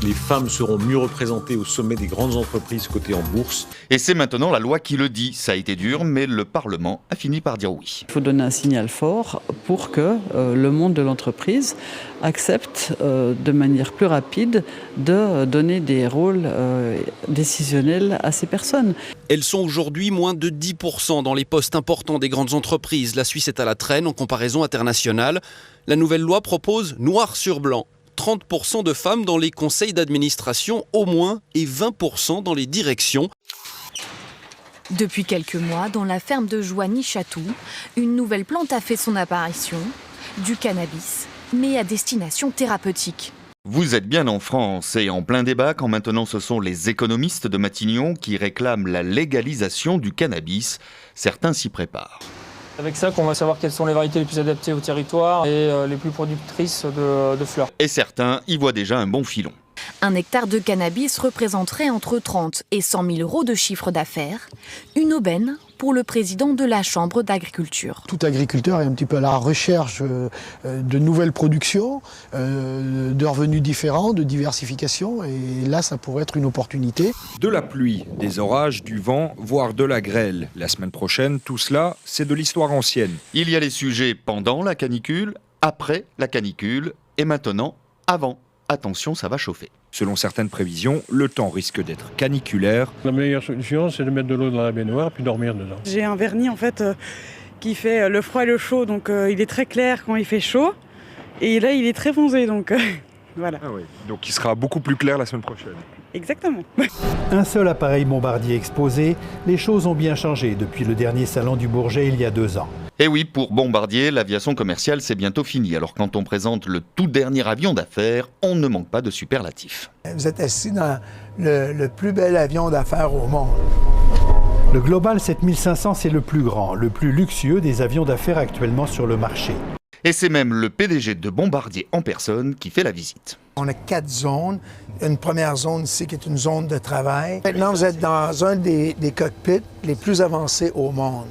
Les femmes seront mieux représentées au sommet des grandes entreprises cotées en bourse. Et c'est maintenant la loi qui le dit. Ça a été dur, mais le Parlement a fini par dire oui. Il faut donner un signal fort pour que le monde de l'entreprise accepte de manière plus rapide de donner des rôles décisionnels à ces personnes. Elles sont aujourd'hui moins de 10% dans les postes importants des grandes entreprises. La Suisse est à la traîne en comparaison internationale. La nouvelle loi propose noir sur blanc 30% de femmes dans les conseils d'administration au moins et 20% dans les directions. Depuis quelques mois, dans la ferme de Joigny-Chatou, une nouvelle plante a fait son apparition, du cannabis, mais à destination thérapeutique. Vous êtes bien en France et en plein débat quand maintenant ce sont les économistes de Matignon qui réclament la légalisation du cannabis. Certains s'y préparent. Avec ça qu'on va savoir quelles sont les variétés les plus adaptées au territoire et les plus productrices de fleurs. Et certains y voient déjà un bon filon. Un hectare de cannabis représenterait entre 30 et 100 000 euros de chiffre d'affaires. Une aubaine pour le président de la Chambre d'agriculture. Tout agriculteur est un petit peu à la recherche de nouvelles productions, de revenus différents, de diversification. Et là, ça pourrait être une opportunité. De la pluie, des orages, du vent, voire de la grêle. La semaine prochaine, tout cela, c'est de l'histoire ancienne. Il y a les sujets pendant la canicule, après la canicule et maintenant avant. Attention, ça va chauffer. Selon certaines prévisions, le temps risque d'être caniculaire. La meilleure solution, c'est de mettre de l'eau dans la baignoire puis dormir dedans. J'ai un vernis en fait qui fait le froid et le chaud, donc il est très clair quand il fait chaud. Et là, il est très foncé, donc voilà. Ah oui. Donc il sera beaucoup plus clair la semaine prochaine. Exactement. Un seul appareil Bombardier exposé, les choses ont bien changé depuis le dernier salon du Bourget il y a 2 ans. Et oui, pour Bombardier, l'aviation commerciale, c'est bientôt fini. Alors quand on présente le tout dernier avion d'affaires, on ne manque pas de superlatifs. Vous êtes assis dans le plus bel avion d'affaires au monde. Le Global 7500, c'est le plus grand, le plus luxueux des avions d'affaires actuellement sur le marché. Et c'est même le PDG de Bombardier en personne qui fait la visite. On a 4 zones. Une première zone ici qui est une zone de travail. Maintenant, vous êtes dans un des cockpits les plus avancés au monde.